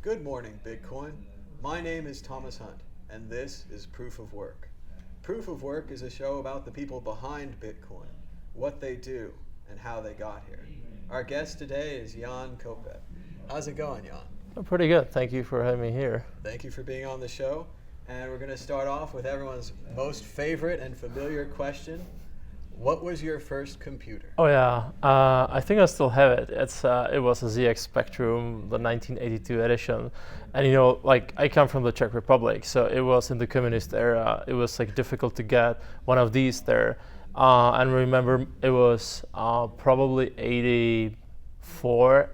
Good morning, Bitcoin. My name is Thomas Hunt, and this is Proof of Work. Proof of Work is a show about the people behind Bitcoin, what they do, and how they got here. Our guest today is Jan Čapek. How's it going, Jan? Oh, pretty good. Thank you for having me here. Thank you for being on the show. And we're going to start off with everyone's most favorite and familiar question. What was your first computer? Oh yeah, I think I still have it. It was a ZX Spectrum, the 1982 edition, and like I come from the Czech Republic, so it was in the communist era. It was like difficult to get one of these there, and remember it was probably 84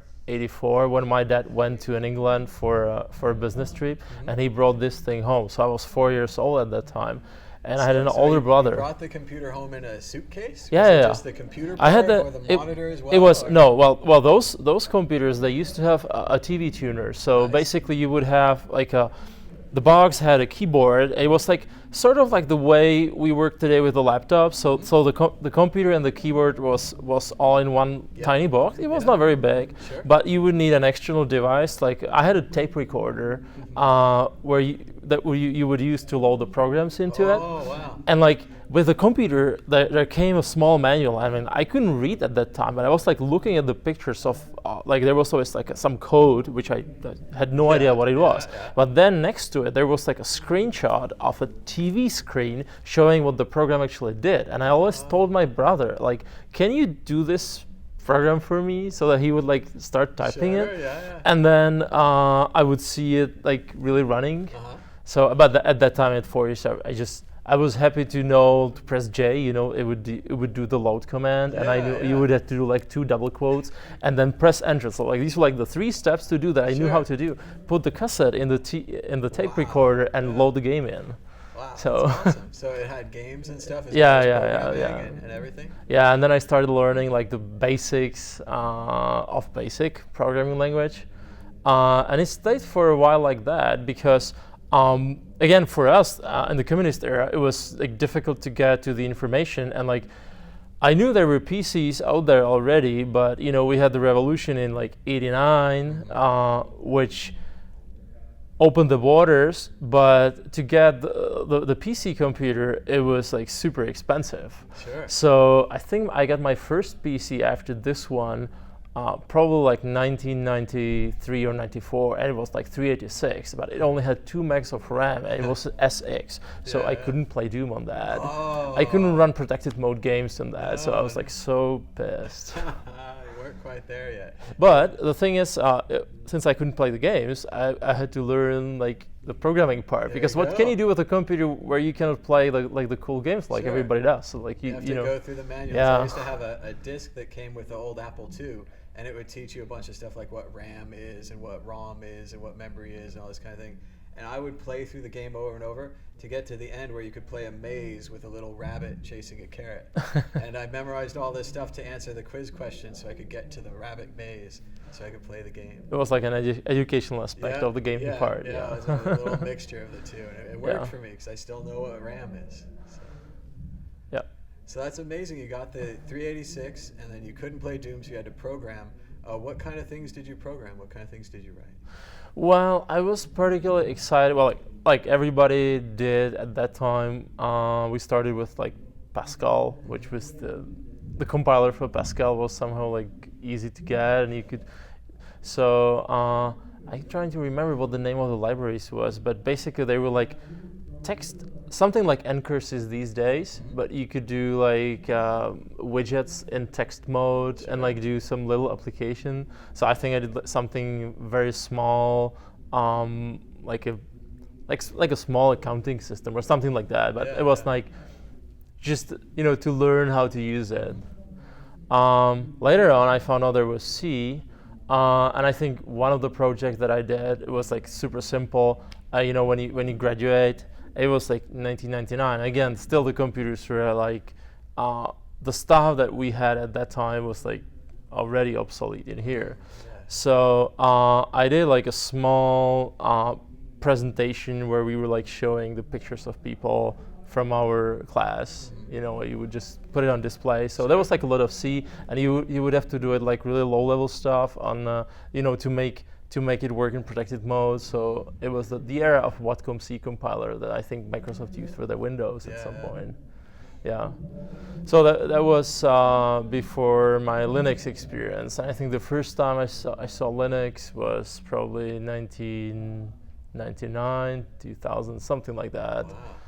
when my dad went to England for a business trip, and he brought this thing home. So I was 4 years old at that time. And I had an older brother. You brought the computer home in a suitcase? Yeah, was it yeah. just the computer part or the monitor as well? It was well those computers, they used to have a TV tuner. So basically you would have like the box had a keyboard. It was like sort of like the way we work today with the laptop. So the computer and the keyboard was all in one tiny box. It was not very big, but you would need an external device. Like I had a tape recorder where you would use to load the programs into it. Oh wow! And like with the computer, there came a small manual. I mean, I couldn't read at that time, but I was like looking at the pictures of like there was always like some code which I had no idea what it was. But then next to it, there was like a screenshot of a TV screen showing what the program actually did. And I always told my brother, like, can you do this program for me, so that he would like start typing it, and then I would see it like really running. So, but at that time at 4 years, I was happy to know to press J. It would do the load command, and I knew you would have to do like 2 double quotes, and then press enter. So like these were like the 3 steps to do that. I knew how to do. Put the cassette in the tape recorder and load the game in. Wow, so that's awesome. So it had games and stuff as and everything? Yeah, and then I started learning like the basics of basic programming language. And it stayed for a while like that because, again, for us in the communist era, it was like difficult to get to the information. And like, I knew there were PCs out there already, but we had the revolution in like '89, which opened the borders, but to get the PC computer, it was like super expensive. Sure. So I think I got my first PC after this one, probably like 1993 or 94, and it was like 386, but it only had 2 megs of RAM, and it was an SX, so I couldn't play Doom on that. I couldn't run protected mode games on that, so I was like so pissed. You weren't quite there yet. But the thing is, since I couldn't play the games, I had to learn like the programming part, because what can you do with a computer where you cannot play like the cool games like everybody does? So like you have to go through the manuals. I used to have a disc that came with the old Apple II, and it would teach you a bunch of stuff like what RAM is and what ROM is and what memory is and all this kind of thing. And I would play through the game over and over to get to the end where you could play a maze with a little rabbit chasing a carrot. And I memorized all this stuff to answer the quiz questions so I could get to the rabbit maze so I could play the game. It was like an educational aspect of the gaming part. Yeah, it was a little mixture of the two. And it worked for me because I still know what RAM is. So that's amazing. You got the 386, and then you couldn't play Doom, so you had to program. What kind of things did you program? What kind of things did you write? Well, I was particularly excited. Well, like everybody did at that time. We started with like Pascal, which was the compiler for Pascal was somehow like easy to get, and you could. So I'm trying to remember what the name of the libraries was, but basically they were like text, something like ncurses these days, but you could do like widgets in text mode and like do some little application. So I think I did something very small, like a small accounting system or something like that. But it was like just to learn how to use it. Later on, I found out there was C, and I think one of the projects that I did, it was like super simple. When you graduate. It was like 1999. Again, still the computers were like, the stuff that we had at that time was like already obsolete in here. So I did like a small presentation where we were like showing the pictures of people from our class. You would just put it on display. So there was like a lot of C, and you would have to do it like really low level stuff on to to make it work in protected mode. So it was the era of Whatcom C compiler that I think Microsoft used for their Windows at some point. Yeah. So that was before my Linux experience. I think the first time I saw Linux was probably 1999, 2000, something like that. Wow.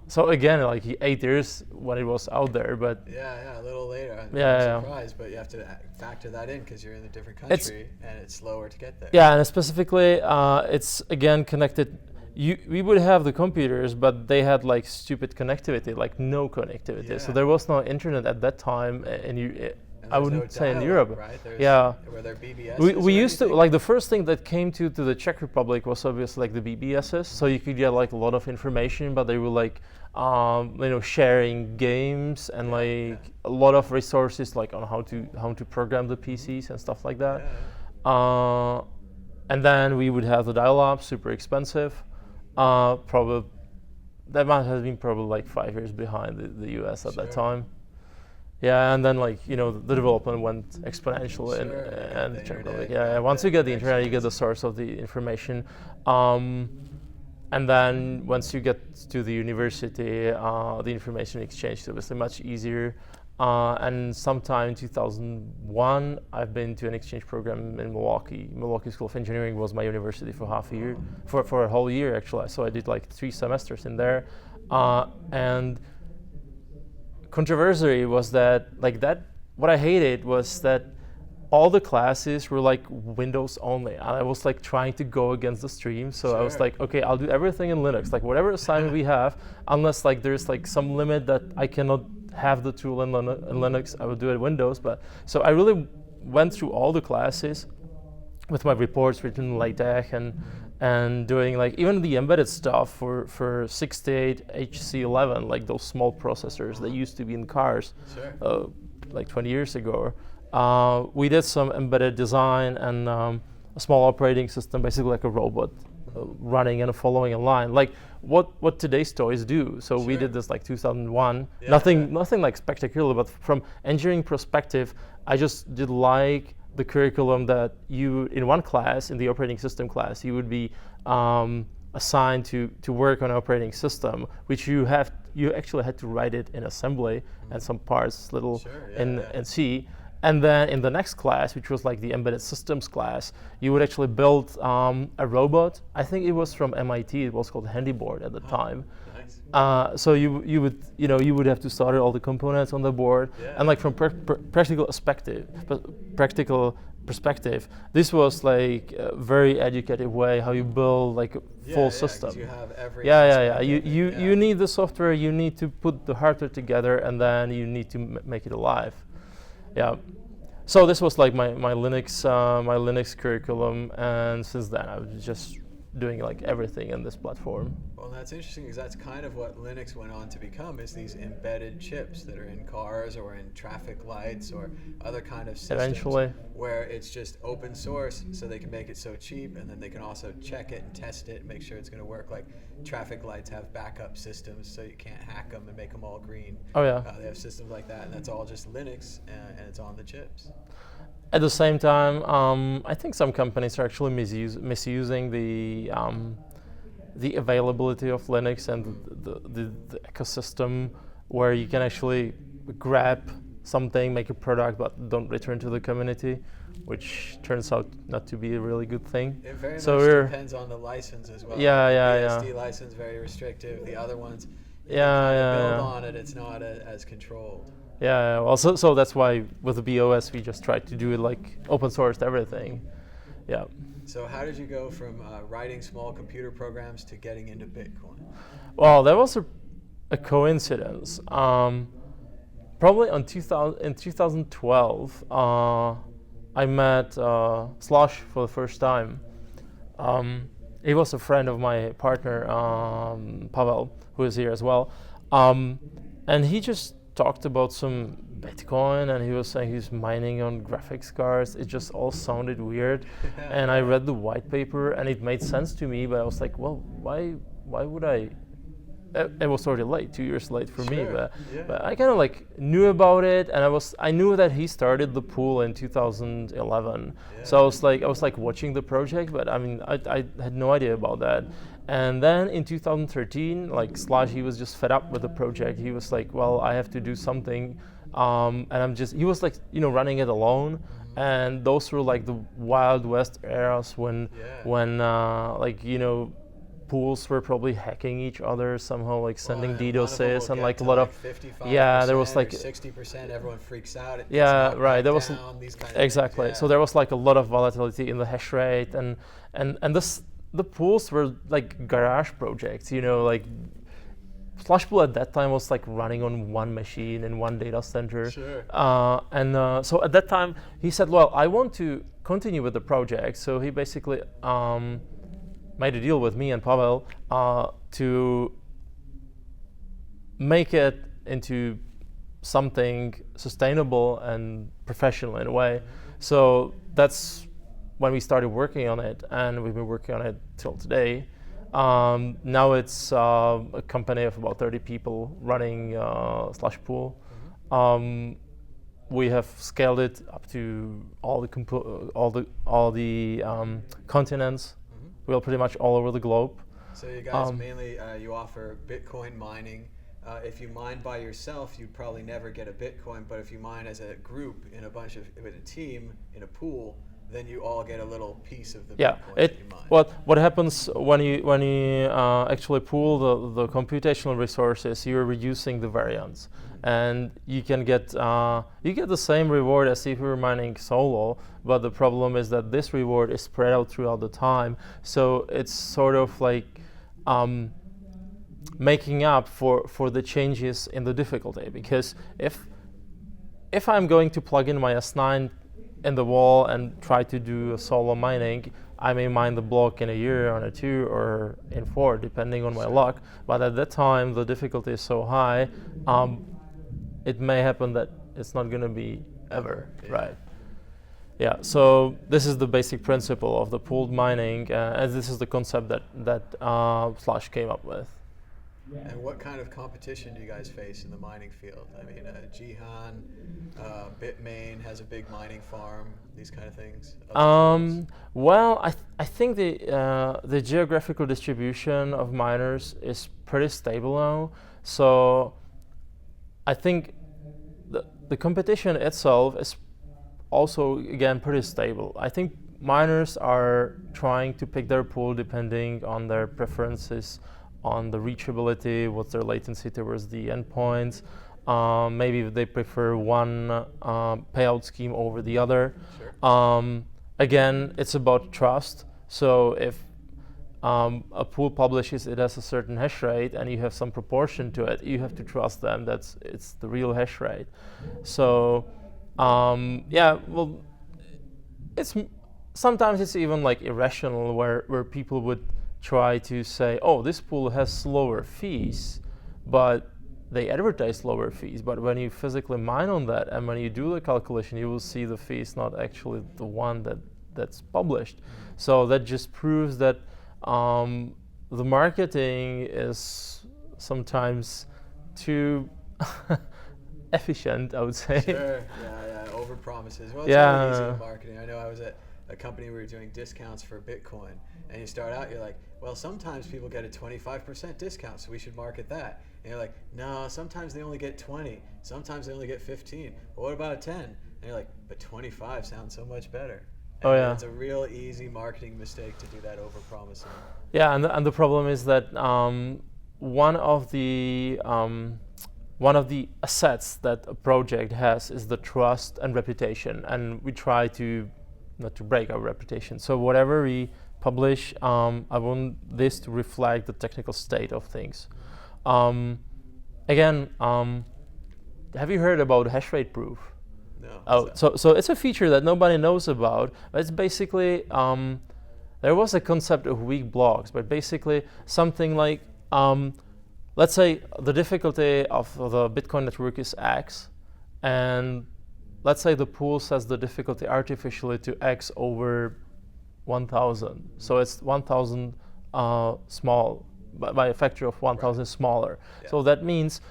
So again, like 8 years when it was out there, but a little later. I'm surprised, but you have to factor that in because you're in a different country and it's slower to get there. Yeah, and specifically, it's again connected. We would have the computers, but they had like stupid connectivity, like no connectivity. Yeah. So there was no internet at that time, I wouldn't say in Europe. Right? Were there BBS? We used to, like the first thing that came to the Czech Republic was obviously like the BBSs. So you could get like a lot of information, but they were like, sharing games and a lot of resources like on how to program the PCs and stuff like that. Yeah. And then we would have the dial-up, super expensive. Probably that might have been probably like 5 years behind the US at that time. Yeah, and then the development went exponentially and the Czech Republic. Yeah, once you get the internet, you get the source of the information. And then once you get to the university, the information exchange is obviously much easier. And sometime in 2001, I've been to an exchange program in Milwaukee. Milwaukee School of Engineering was my university for half a year, for a whole year actually. So I did like 3 semesters in there. And controversy was that what I hated was that all the classes were like Windows only, and I was like trying to go against the stream. So I was like, okay, I'll do everything in Linux, like whatever assignment we have, unless like there's like some limit that I cannot have the tool in Linux, I would do it in Windows. But so I really went through all the classes with my reports written in LaTeX and doing like even the embedded stuff for 68HC11, like those small processors that used to be in cars like 20 years ago. We did some embedded design and a small operating system, basically like a robot running and following a line, like what today's toys do. So we did this like 2001. Nothing like spectacular, but from engineering perspective, I just did like the curriculum that you in one class, in the operating system class, you would be assigned to work on an operating system, which you actually had to write it in assembly and some parts in C. And then in the next class, which was like the embedded systems class, you would actually build a robot. I think it was from MIT. It was called Handyboard at the time. Nice. So you would have to solder all the components on the board, and like from practical perspective, this was like a very educative way how you build like a full system. You have every You need the software, you need to put the hardware together, and then you need to make it alive. Yeah, so this was like my Linux curriculum, and since then I was just doing like everything in this platform. Well, that's interesting because that's kind of what Linux went on to become, is these embedded chips that are in cars or in traffic lights or other kind of systems. Eventually. Where it's just open source, so they can make it so cheap, and then they can also check it and test it and make sure it's going to work. Like traffic lights have backup systems, so you can't hack them and make them all green. Oh yeah. They have systems like that, and that's all just Linux, and it's on the chips. At the same time, I think some companies are actually misusing the availability of Linux and the ecosystem, where you can actually grab something, make a product, but don't return to the community, which turns out not to be a really good thing. It very much depends on the license as well. The BSD license, very restrictive. The other ones, build on it, it's not as controlled. Yeah, well, so that's why with the BOS we just tried to do it like open sourced everything. Yeah. So how did you go from writing small computer programs to getting into Bitcoin? Well, that was a coincidence. Probably in 2012, I met Slush for the first time. He was a friend of my partner, Pavel, who is here as well. And he just talked about some Bitcoin, and he was saying he's mining on graphics cards. It just all sounded weird. And I read the white paper, and it made sense to me, but I was like, well, why would I it was already late, 2 years late for me, Sure, but I kind of like knew about it, and I knew that he started the pool in 2011. So I was like watching the project, but I mean I had no idea about that. And then in 2013, like Slush, he was just fed up with the project. He was like, well, I have to do something, and he was like, running it alone. And those were like the Wild West eras when pools were probably hacking each other somehow, like sending DDoSes, and like a lot of 55% there was like 60%. Everyone freaks out. Right. There was these kind of exactly. Things, So there was like a lot of volatility in the hash rate, and the pools were like garage projects. Like Slushpool at that time was like running on one machine in one data center. Sure. So at that time he said, well, I want to continue with the project. So he basically made a deal with me and Pavel to make it into something sustainable and professional in a way. So that's when we started working on it, and we've been working on it till today. Now it's a company of about 30 people running Slushpool. We have scaled it up to all the continents. Well, pretty much all over the globe. So you guys mainly you offer Bitcoin mining. If you mine by yourself, you'd probably never get a Bitcoin. But if you mine as a group with a team in a pool, then you all get a little piece of the Bitcoin that you mine. What happens when you actually pool the computational resources? You're reducing the variance, and you can get the same reward as if you were mining solo. But the problem is that this reward is spread out throughout the time, so it's sort of like making up for the changes in the difficulty. Because if I'm going to plug in my S9 in the wall and try to do a solo mining, I may mine the block in a year, on a 2, or in 4, depending on my luck. But at that time, the difficulty is so high, it may happen that it's not going to be ever, right? Yeah. So this is the basic principle of the pooled mining, and this is the concept that Slush came up with. And what kind of competition do you guys face in the mining field? I mean, Jihan, Bitmain has a big mining farm. These kind of things. Well, I think the geographical distribution of miners is pretty stable now. So I think the competition itself is also again pretty stable. I think miners are trying to pick their pool depending on their preferences, on the reachability, what's their latency towards the endpoints. Maybe they prefer one payout scheme over the other. Sure. Again, it's about trust. So if a pool publishes it has a certain hash rate and you have some proportion to it, you have to trust them that it's the real hash rate. So sometimes it's even like irrational where people would try to say, oh, this pool has lower fees, but they advertise lower fees. But when you physically mine on that and when you do the calculation, you will see the fee is not actually the one that's published. So that just proves that the marketing is sometimes too efficient, I would say. Sure, over promises. Well, it's really easy in marketing. I know I was at a company, we were doing discounts for Bitcoin, and you start out, you're like, well, sometimes people get a 25% discount, so we should market that. And you're like, no, sometimes they only get 20, sometimes they only get 15. Well, what about a 10? And you're like, but 25 sounds so much better. And it's a real easy marketing mistake to do that over promising. Yeah, and the problem is that one of the assets that a project has is the trust and reputation, and we try to not to break our reputation. So whatever we publish, I want this to reflect the technical state of things. Again, have you heard about hash rate proof? No. So it's a feature that nobody knows about. But it's basically there was a concept of weak blocks, but basically something like let's say the difficulty of the Bitcoin network is X, and let's say the pool sets the difficulty artificially to X over 1,000. So it's 1,000 small by a factor of 1,000 smaller. Yeah. So that means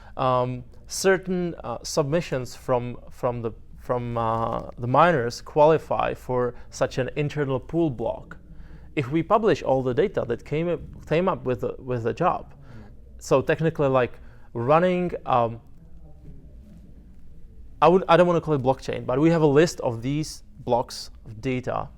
certain submissions from the miners qualify for such an internal pool block. If we publish all the data that came up with the job, so technically like running, I don't want to call it blockchain, but we have a list of these blocks of data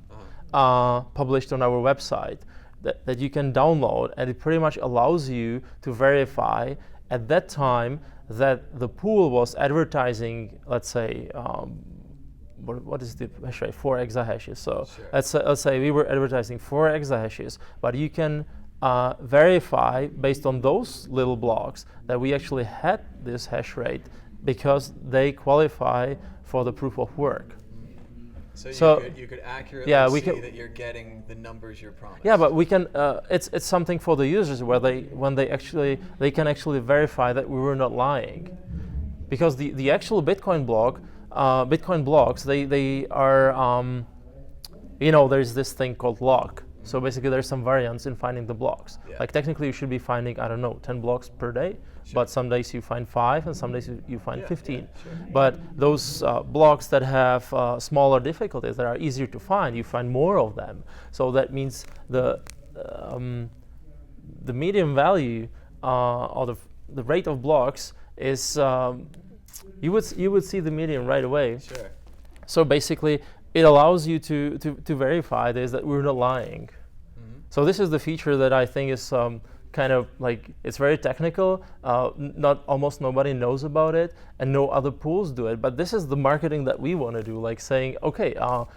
published on our website that you can download, and it pretty much allows you to verify at that time that the pool was advertising, let's say, what is the hash rate? 4 exahashes. So sure. let's say we were advertising 4 exahashes, but you can verify based on those little blocks that we actually had this hash rate because they qualify for the proof of work. So you could accurately see that you're getting the numbers you're promised. Yeah, but we can. It's something for the users where they can actually verify that we were not lying, because the actual Bitcoin blocks they are there's this thing called lock. So basically there's some variance in finding the blocks. Yeah. Like technically you should be finding 10 blocks per day. Sure. But some days you find 5 and some days you find 15. Yeah, sure. But those blocks that have smaller difficulties, that are easier to find, you find more of them. So that means the median value or the rate of blocks is you would see the median right away. Sure. So basically it allows you to verify this, that we're not lying. Mm-hmm. So this is the feature that I think is kind of like, it's very technical, almost nobody knows about it, and no other pools do it, but this is the marketing that we want to do, like saying, okay,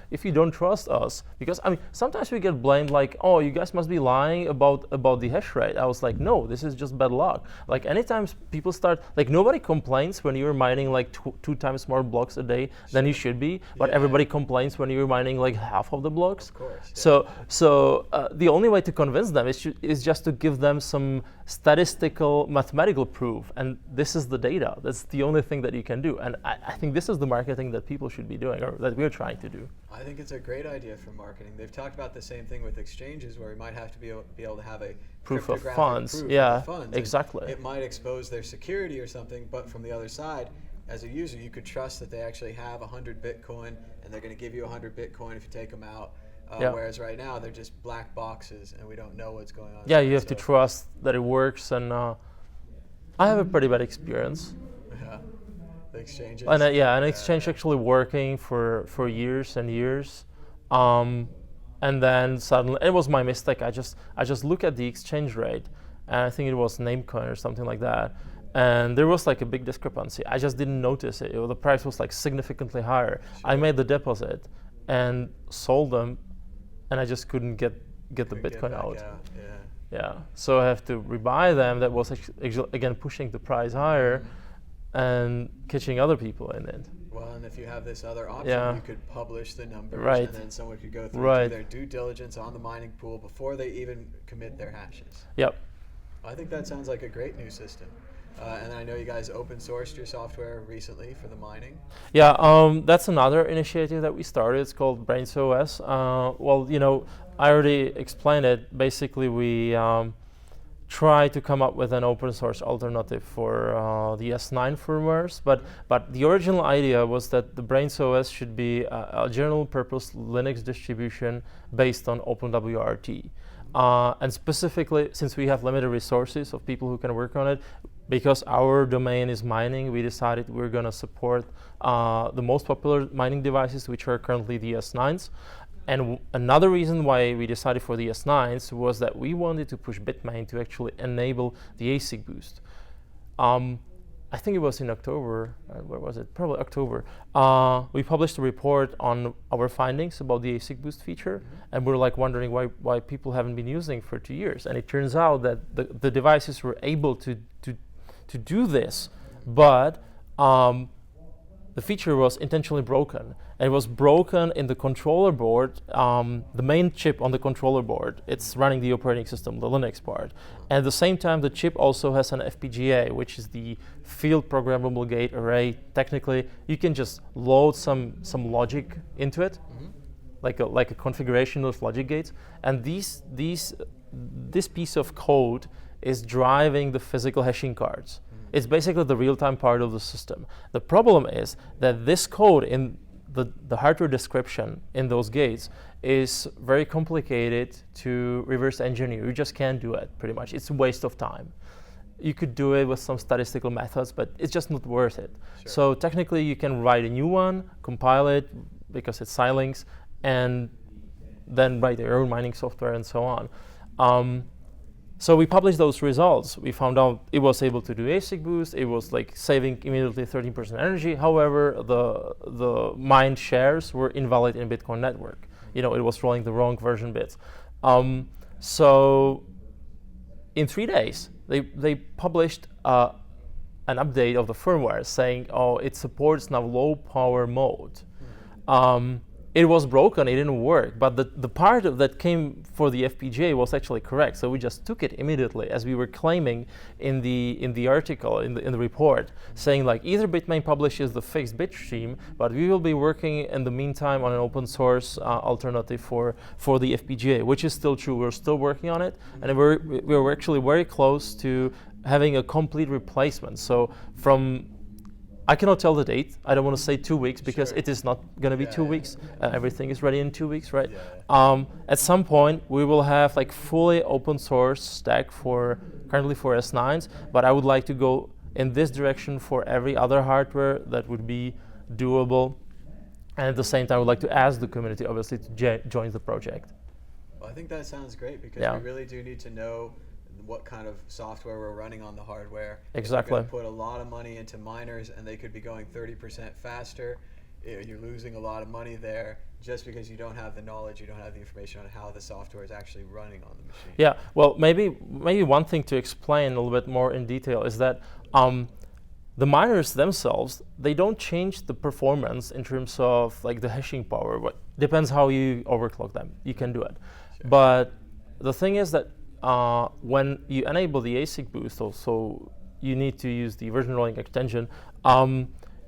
if you don't trust us, because I mean, sometimes we get blamed like, oh, you guys must be lying about the hash rate. I was like, no, this is just bad luck. Like anytime people start, like nobody complains when you're mining like 2 times more blocks a day than you should be, but everybody complains when you're mining like half of the blocks. Of course. Yeah. So the only way to convince them is just to give them some statistical mathematical proof, and this is the data. That's the only thing that you can do, and I think this is the marketing that people should be doing, or that we're trying to do. I think it's a great idea for marketing. They've talked about the same thing with exchanges, where we might have to be able to have a proof of cryptographic funds. Proof Yeah, of funds. exactly. And it might expose their security or something, but from the other side, as a user, you could trust that they actually have 100 Bitcoin, and they're going to give you 100 Bitcoin if you take them out. Whereas right now they're just black boxes and we don't know what's going on. Yeah, you have to trust that it works, and I have a pretty bad experience. Yeah, the exchanges. And an exchange actually working for years and years, and then suddenly it was my mistake. I just look at the exchange rate, and I think it was Namecoin or something like that, and there was like a big discrepancy. I just didn't notice it. The price was like significantly higher. Sure. I made the deposit and sold them, and I just couldn't get the Bitcoin out. Yeah. So I have to rebuy them. That was again pushing the price higher, and catching other people in it. Well, and if you have this other option, you could publish the numbers, right, and then someone could go through do their due diligence on the mining pool before they even commit their hashes. Yep. I think that sounds like a great new system. And I know you guys open sourced your software recently for the mining. Yeah, that's another initiative that we started. It's called BraiinsOS. Well, I already explained it. Basically, we try to come up with an open source alternative for the S9 firmwares. But the original idea was that the BraiinsOS should be a general purpose Linux distribution based on OpenWRT. And specifically, since we have limited resources of people who can work on it, because our domain is mining, we decided we're going to support the most popular mining devices, which are currently the S9s. And another reason why we decided for the S9s was that we wanted to push Bitmain to actually enable the ASIC boost. I think it was in October, where was it? Probably October. We published a report on our findings about the ASIC boost feature, and we're like wondering why people haven't been using it for 2 years. And it turns out that the devices were able to do this, but the feature was intentionally broken. And it was broken in the controller board, the main chip on the controller board. It's running the operating system, the Linux part. And at the same time, the chip also has an FPGA, which is the field programmable gate array. Technically, you can just load some logic into it, like a configuration of logic gates. And this piece of code is driving the physical hashing cards. It's basically the real-time part of the system. The problem is that this code in the hardware description in those gates is very complicated to reverse engineer. You just can't do it, pretty much. It's a waste of time. You could do it with some statistical methods, but it's just not worth it. Sure. So technically, you can write a new one, compile it, because it's Xilinx, and then write your own mining software and so on. So we published those results. We found out it was able to do ASIC boost. It was like saving immediately 13% energy. However, the mined shares were invalid in Bitcoin network. It was rolling the wrong version bits. So in 3 days, they published an update of the firmware saying, oh, it supports now low power mode. It was broken, it didn't work, but the part that came for the FPGA was actually correct. So we just took it immediately, as we were claiming in the article, in the report, saying like either Bitmain publishes the fixed bit stream, but we will be working in the meantime on an open source alternative for the FPGA, which is still true. We're still working on it, and we're actually very close to having a complete replacement. So I cannot tell the date. I don't want to say 2 weeks because Sure. it is not going to be 2 weeks. Everything is ready in 2 weeks, right? Yeah. At some point, we will have like fully open source stack currently for S9s, but I would like to go in this direction for every other hardware that would be doable. And at the same time, I would like to ask the community, obviously, to join the project. Well, I think that sounds great because we really do need to know what kind of software we're running on the hardware. Exactly. If you're going to put a lot of money into miners and they could be going 30% faster, you're losing a lot of money there just because you don't have the knowledge, you don't have the information on how the software is actually running on the machine. Yeah, well, maybe one thing to explain a little bit more in detail is that the miners themselves, they don't change the performance in terms of like the hashing power. But depends how you overclock them. You can do it. Sure. But the thing is that when you enable the ASIC boost, so you need to use the version rolling extension,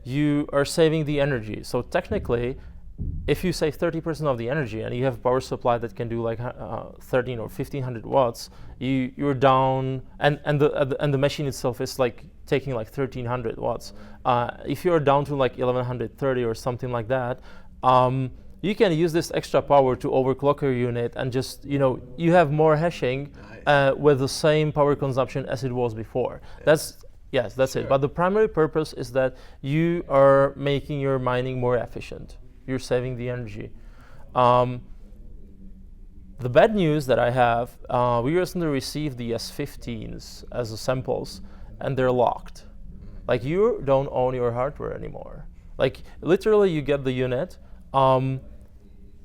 you are saving the energy. So technically, if you save 30% of the energy and you have a power supply that can do like 13 or 1500 watts, you're down, and the machine itself is like taking like 1300 watts. If you're down to like 1130 or something like that, you can use this extra power to overclock your unit and just, you have more hashing with the same power consumption as it was before. Yeah. That's it. But the primary purpose is that you are making your mining more efficient. You're saving the energy. The bad news that I have, we recently received the S15s as samples, and they're locked. Like, you don't own your hardware anymore. Like, literally, you get the unit.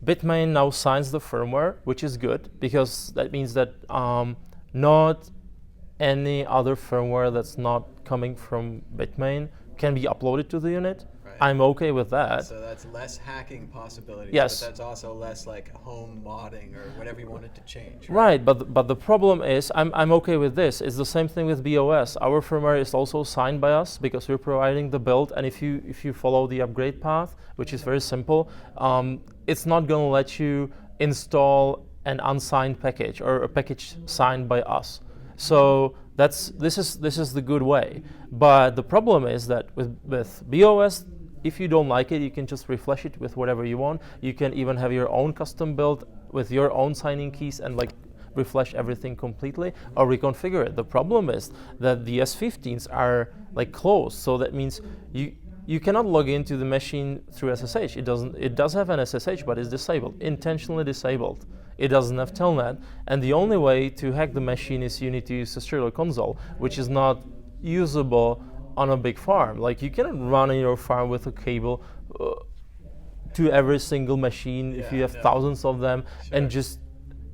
Bitmain now signs the firmware, which is good, because that means that not any other firmware that's not coming from Bitmain can be uploaded to the unit. Right. I'm okay with that. So that's less hacking possibilities, Yes. but that's also less like home modding or whatever you wanted to change. Right, but the problem is, I'm okay with this. It's the same thing with BOS. Our firmware is also signed by us because we're providing the build, and if you follow the upgrade path, which is very simple, it's not going to let you install an unsigned package or a package signed by us. So this is the good way. But the problem is that with BOS, if you don't like it, you can just refresh it with whatever you want. You can even have your own custom build with your own signing keys and like refresh everything completely or reconfigure it. The problem is that the S15s are like closed, so that means you cannot log into the machine through SSH. It does have an SSH, but it's disabled, intentionally disabled. It doesn't have telnet, and the only way to hack the machine is you need to use a serial console, which is not usable on a big farm. Like, you cannot run in your farm with a cable to every single machine if you have thousands of them, and just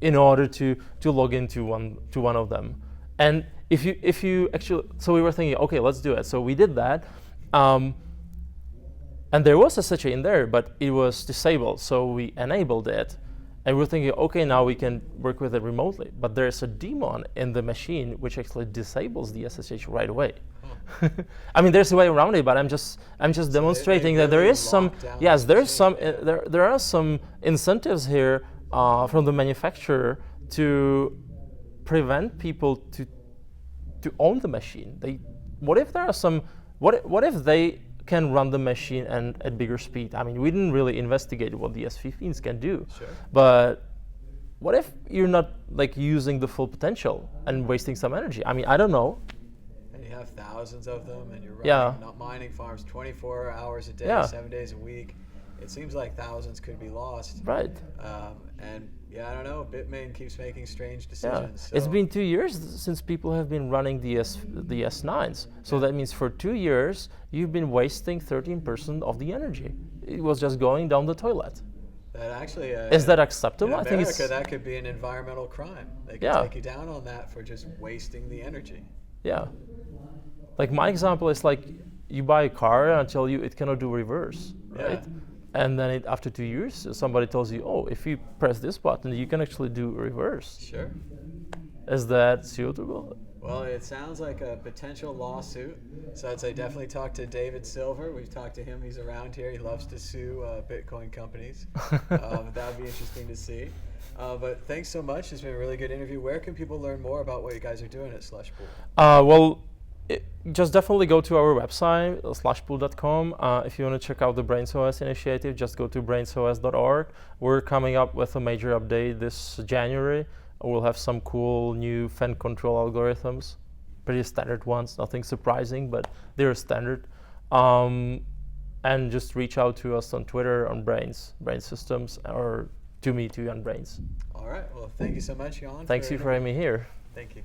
in order to log into one of them. And if you actually, so we were thinking, okay, let's do it. So we did that, and there was SSH in there, but it was disabled. So we enabled it. And we're thinking, okay, now we can work with it remotely. But there's a daemon in the machine which actually disables the SSH right away. I mean, there's a way around it, but I'm just demonstrating that there is some. Yes, there is some. There are some incentives here from the manufacturer to prevent people to own the machine. What if there are some? What if they can run the machine and at bigger speed? I mean, we didn't really investigate what the S15s can do, Sure. but what if you're not like using the full potential and wasting some energy? I mean, I don't know. And you have thousands of them, and you're running not mining farms 24 hours a day, 7 days a week. It seems like thousands could be lost. Right. And I don't know. Bitmain keeps making strange decisions. Yeah. So It's been 2 years since people have been running the S9s. So that means for 2 years you've been wasting 13% of the energy. It was just going down the toilet. that actually Is that acceptable? In I think America, it's that could be an environmental crime. They could take you down on that for just wasting the energy. Yeah. Like my example is like you buy a car and I tell you it cannot do reverse, right? And then after 2 years, somebody tells you, oh, if you press this button, you can actually do reverse. Sure. Is that suitable? Well, it sounds like a potential lawsuit. So I'd say definitely talk to David Silver. We've talked to him. He's around here. He loves to sue Bitcoin companies. That would be interesting to see. But thanks so much. It's been a really good interview. Where can people learn more about what you guys are doing at Slushpool? Just definitely go to our website, slushpool.com. If you want to check out the BrainsOS initiative, just go to brainsos.org. We're coming up with a major update this January. We'll have some cool new fan control algorithms, pretty standard ones, nothing surprising, but they're standard. And just reach out to us on Twitter, on Brains Systems, or to me, to Jan Brains. All right. Well, thank you so much, Jan. Thanks you for having me here. Thank you.